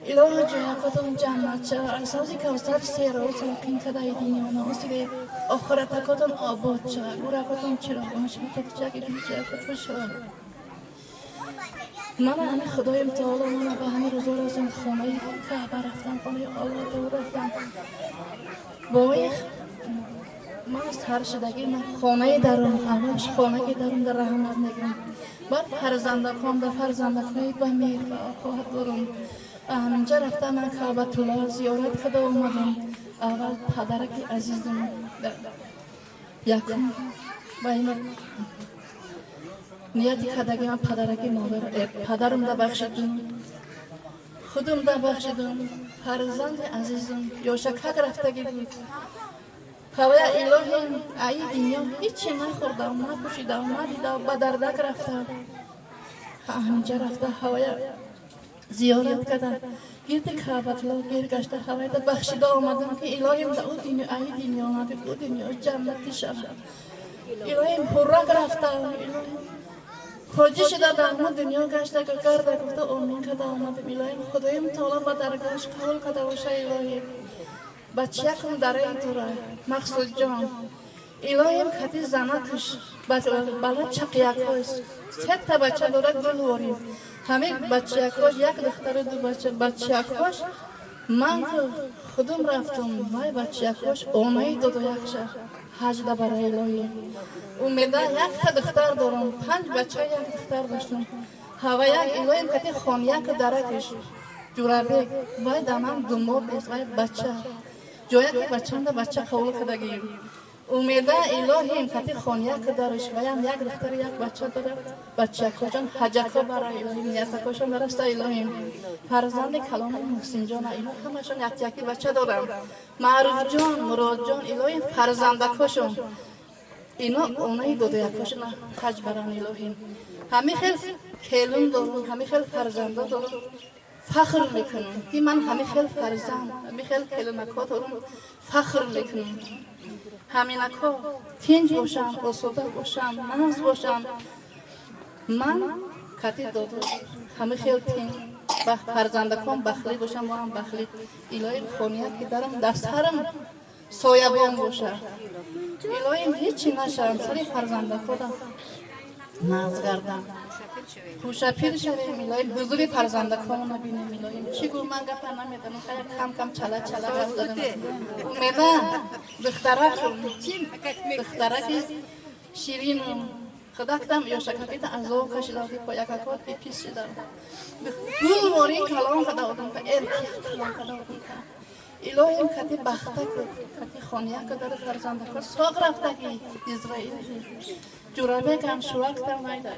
الهی جای کدام جنت چه اساسی کوثر سیرا و سلکین کدای دنیا ناسیده آخرت کدام آباد چه گورا کدام چراغان شد جگیری جای کدام شد من همه خدایم تعالی من به همه روزا رازم خانه کعبه رفتم خانه الله دور رفتم باید من از هر شدگی من خانه درم اولش خانه که درم در رحمت نگم بر فرزندکان در فرزندکای به میر و آخوات دارم همینجا رفتم من کعبت الله زیارت کده اومدم اول پدرک عزیزم یکم با این نیتی کدگی من پدرک مادر پدرم دا بخشیدم خودم دا بخشیدم فرزند عزیزم یا شکک رفتگی بود هوای الهی ای دنیا هیچی نخوردم نپوشیدم ندیدم با دردک رفتم همینجا رفته هوای زیارت کردن گرد کعبت الله گیر گشته هوای ده بخشیده آمدم که الهیم ده او دنیا ای دنیا آمده او دنیا جنتی شد الهیم پرک رفته الهیم خوجی شده ده همه دنیا گشته که کرده گفته آمین کده آمدم الهیم خدایم تعالی با درگاهش قبول کده باشه الهیم بچه کم داره ایتوره مقصود جان الهیم کتی زنکش بلا چقیک هست سه تا بچه داره گل واریم همه بچه اکاش یک دختر دو بچه اکاش من که خودم رفتم مای بچه اکاش اونایی دو یک شهر حج ده برای الهی امیده یک تا دختر دارم 5 بچه یک دختر داشتم هوا یک الهیم کتی خان یک درکش جورابه وای دامن دنبال بیست وای بچه جایی که بچه قول کدگیم امیده الهیم کتی خانیه که دارش ویم یک دختر یک بچه داره بچه کجان حجکا برای الهیم نیت کشان درسته الهیم فرزند کلام محسن جان اینا همشون یکی بچه دارم معروف جان مراد جان الهیم فرزند کشان اینا اونایی دو یکشون حج بران الهیم همه خیلی کلون دارم همه خیلی فرزنده دارم فخر میکنم که من همه خیلی فرزند همه خیلی کلمکا دارم فخر میکنم همینکا تنج باشم آسوده باشم ناز باشم من کتی دادو همه خیلی تنج فرزندکان بخلی باشم و هم بخلی الهی خانیت که دارم در سرم سایبان باشه الهیم هیچی نشم سری فرزندکان ناز گردم خوشپیر شویم الهیم حضور فرزندکان نبینیم الهیم چی گو من گفت نمیدونم خیلی کم کم چلا گفت دارم امیده دخترک شیرین خدا کدام یا شکایت از او کشیده که پایا کات پیش شده گل واری کلام کدا اون که کلام کدا اون که الهیم کتی بخته کتی خانیه کدار فرزندکان ساق رفته که اسرائیل جورابه کم شوک تر نایده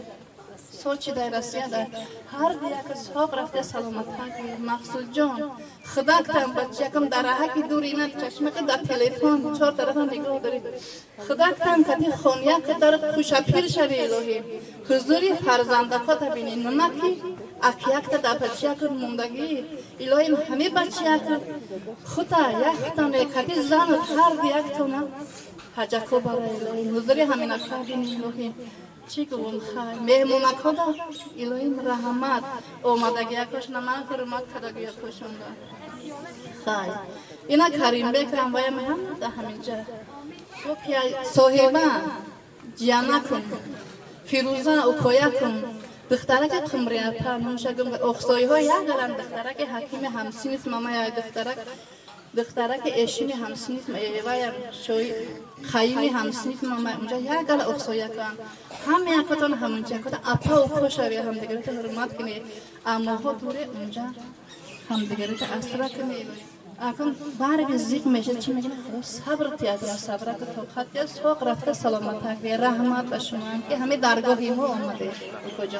سوچی در رسیه در هر دیا که ساق رفته سلامت ها مقصود جان خدا کتم بچه یکم در حقی دور اینه چشمه که در تلیفون 4 طرف نگاه دارید خدا کتم کتی خانیه که در خوشپیر شوی الهی حضوری فرزندکا تبینی نمکی اکیک تا در بچه یک موندگی الهی همه بچه یک خدا یک تانه کتی زن هر یک تانه حاجکو برای الهی حضوری همین اخوابین الهی چی گویم خواهی مهمونک ها دا الهی رحمت اومدگی اکش نمان کرمت کدگی اکشونده خواهی اینا کریم بکرم ویم هم دا همینجا تو پیا صاحبه جیانکم فیروزه اوکویکم دخترک قمری اپا نمشگم اخصایی ها یا گرن دخترک حکیم همسینیت ماما یا دخترک اشینی همسینیت ایوایم شوی خیمی همسینیت ماما اونجا یا گل اخصایی کن همه اکتون همونجا کتن اپا و پوشوی هم دیگری که حرمت کنی اما ها دوره اونجا هم دیگری که اصلا کنی اکن بار بیزیک میشه چی میگن خدا صبر تیاد یا صبر که تو خاطر سوق رفته سلامت تکبیر رحمت و شما که همه درگاهی ها آمده کجا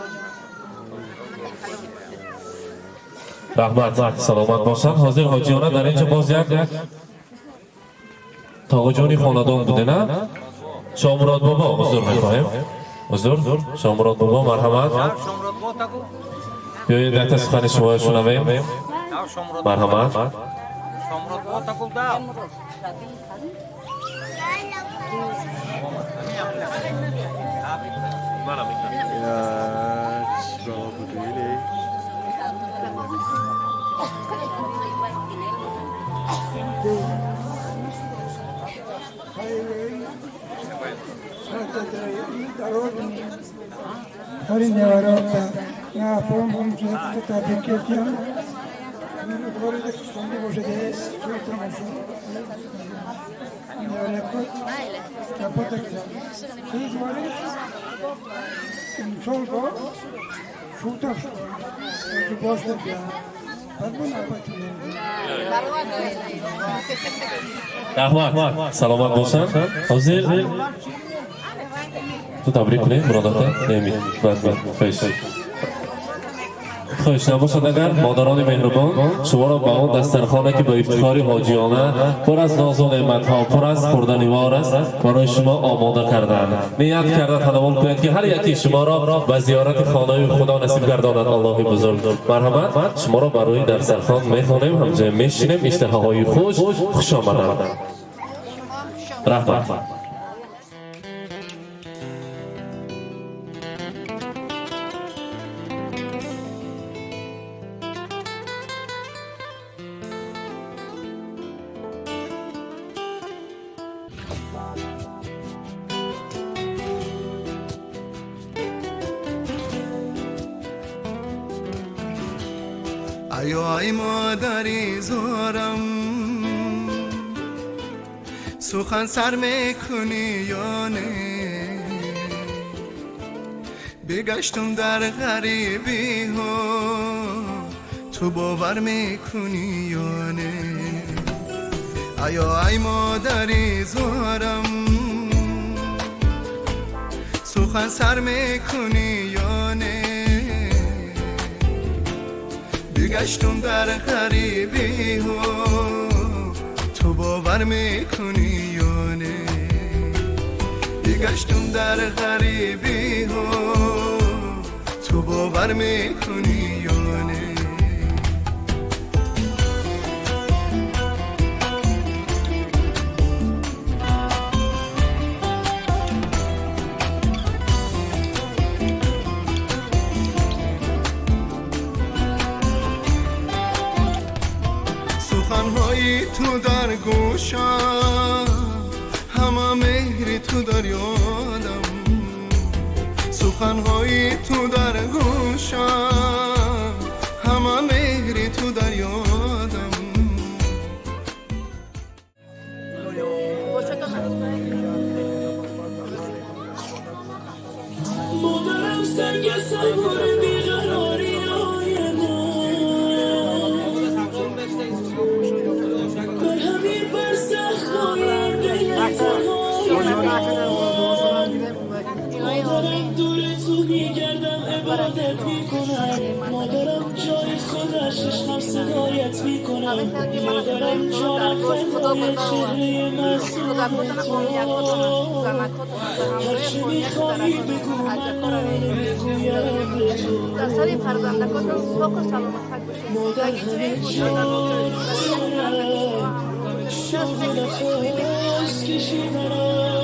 رحمت سلامت باشن. حاضر حاجیانه در اینجا باز یک تاقجانی خاندان بوده نه؟ شامراد بابا حضور میخواهیم. حضور شامراد بابا مرحمت بیایید در سخن شما شنویم. مرحمت Hari nevarata na pomom že ta beketia mi odvorite sonde može des sutra može nevarata na potak iz vare solgo sutra što bože ja رحمت سلامت باشن. حاضر تو تبریک کنید مرادات نمید خواهش نباشد اگر مادران مهربان شما را به آن دسترخوانی که با افتخار حاجیانه پر از ناز و نعمت‌ها پر از خوردنیوار است برای شما آماده کردند. نیت کرده تناول کنید که هر یکی شما را به زیارت خانه خدا نصیب گرداند. الله بزرگ. مرحمت شما را برای دسترخوان میخوانیم همجا میشینیم اشتهاهای خوش آمدند. رحمت ای مادری زارم سخن سر میکنی یا نه بگشتم در غریبی ها تو باور میکنی یا نه ای مادری زارم سخن سر میکنی یا نه بگشتم در غریبی ها تو باور میکنی یا نه بگشتم در غریبی ها تو باور میکنی یا نه سخنهای تو در گوشم همه مهری تو در یادم سخنهای تو در گوشم همه مهری تو در یادم مادرم سنگ سوار بیقراری های بر همین برزخ های دل مادرم دور تو میگردم عبادت میکنم مادرم جای خودش عشقم صدایت میکنم مادرم جانم فدای چهره معصوم تو هرچی میخوایی بگو من میگویم به تو مادر همه جانم شوق نفس کشیدنم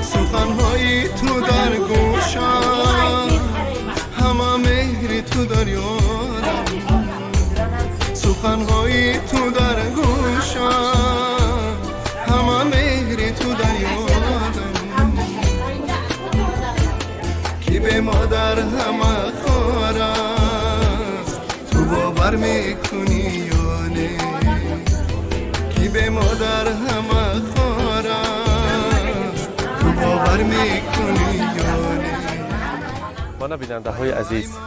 سخنهای تو در گوشم همه مهری تو در یادم سخنهای تو در گوشم همه مهری تو در یادم کی به مادر همه خوار است تو باور میکنی یا نه کی به مادر همه خوار است تو باور میکنی یا نه مانا بیننده های عزیز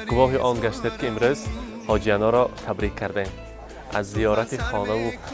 گواه آن گشتید که امروز حاجیانا را تبریک کردیم از زیارت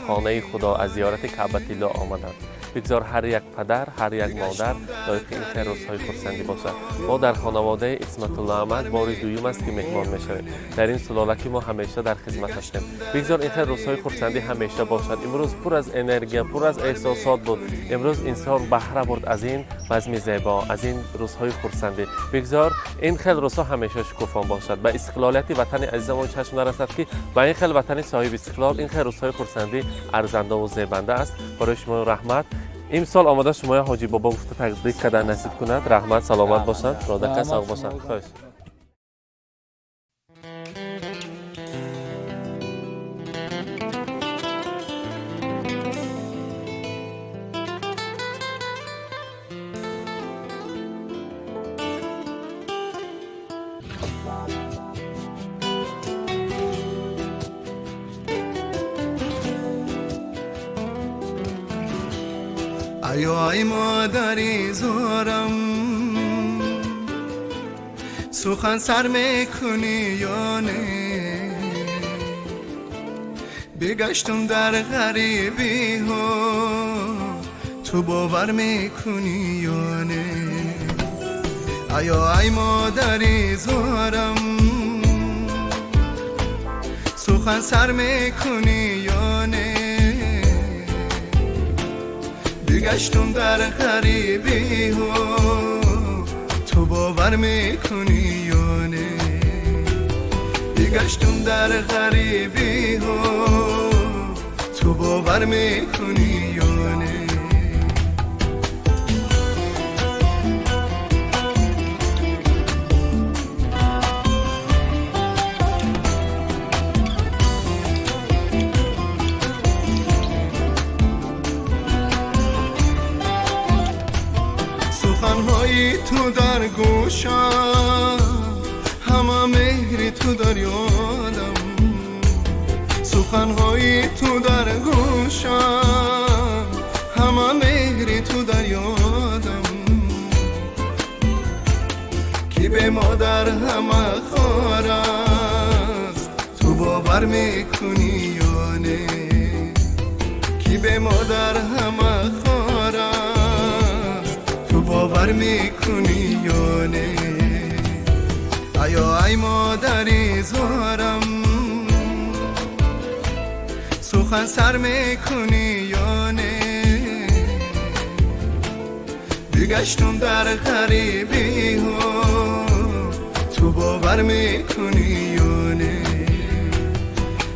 خانه خدا از زیارت کعبه الله آمدند بگذار هر یک پدر هر یک مادر لایق این خیر روزهای خرسندی باشد ما در خانواده اسمت الله احمد بار دوم است که مهمان میشویم در این سلاله که ما همیشه در خدمت هستیم بگذار این خیر روزهای خرسندی همیشه باشد امروز پر از انرژی پر از احساسات بود امروز انسان بهره برد از این بزم زیبا از این روزهای خرسندی بگذار این خیر روزها همیشه شکوفا باشد به استقلالیت وطن عزیزمون چشم نرسد که با این خیر وطن صاحب استقلال این خیر روزهای خرسندی ارزنده و زیبنده است برای شما رحمت امسال آماده شما حاجی بابا گفته تبریک کردن نصیب کند رحمت سلامت باشند رادکه ساق باشند خواهش ای مادری زارم سخن سر میکنی یا نه بگشتم در غریبی ها تو باور میکنی یا نه ای مادری زارم سخن سر میکنی یا نه بگشتم در غریبی ها تو باور میکنی یا نه بگشتم در غریبی ها تو باور میکنی یا نه سخنهای تو در گوشم همه مهری تو در یادم سخنهای تو در گوشم همه مهری تو در یادم کی به مادر همه خوار است تو باور میکنی یا نه کی به مادر همه خوار است تو باور میکنی یا نه ای مادری زارم سخن سر میکنی یا نه بگشتم در غریبی ها تو باور میکنی یا نه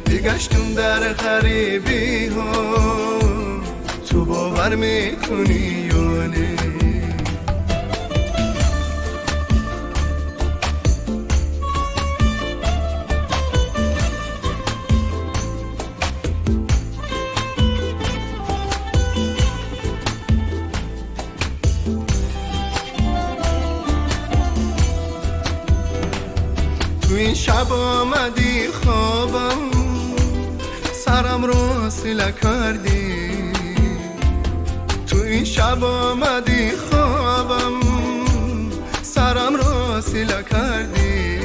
بگشتم در غریبی ها تو باور میکنی یا نه تو این شب آمدی خوابم سرم رو سیله کردی تو این شب آمدی خوابم سرم رو سیله کردی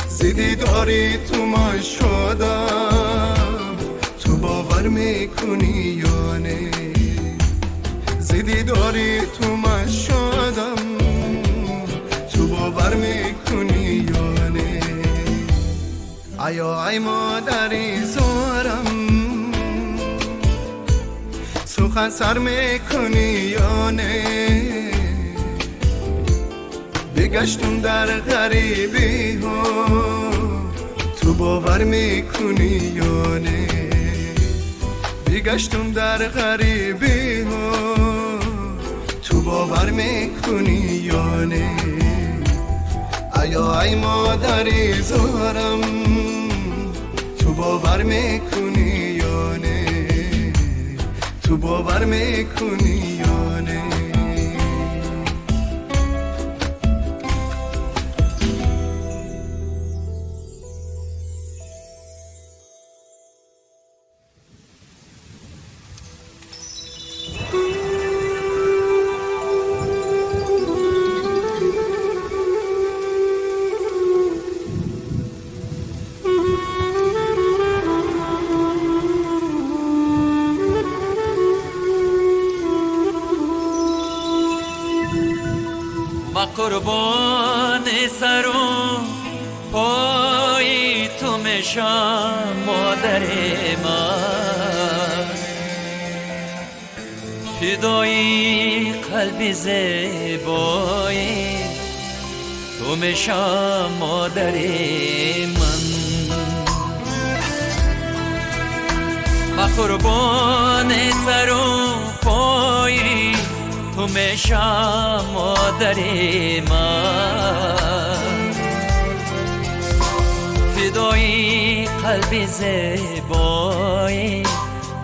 زیدی داری تو من شدم تو باور میکنی یا نه زیدی داری تو من شدم تو باور میکنی یا نه ایا ای مادری زارم سخن سر میکنی یا نه بگشتم در غریبی ها تو باور میکنی یا نه بگشتم در غریبی ها تو باور میکنی یا نه ایا ای مادری زارم تو باور میکنی یا نه تو باور میکنی یا نه قربان سر و پای تو میشم مادر من فدای قلب زیبای تو میشم مادر من قربان سر و پای تو میشم مادر من فدای قلب زیبای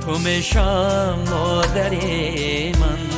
تو میشم مادر من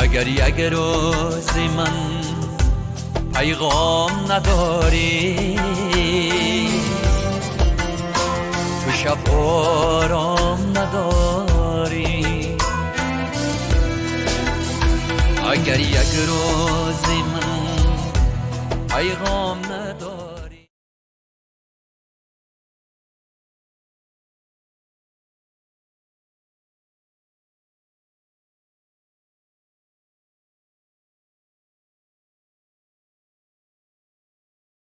اگر یک روز من پیغام نداری تو شب آرام نداری اگر یک روز من پیغام نداری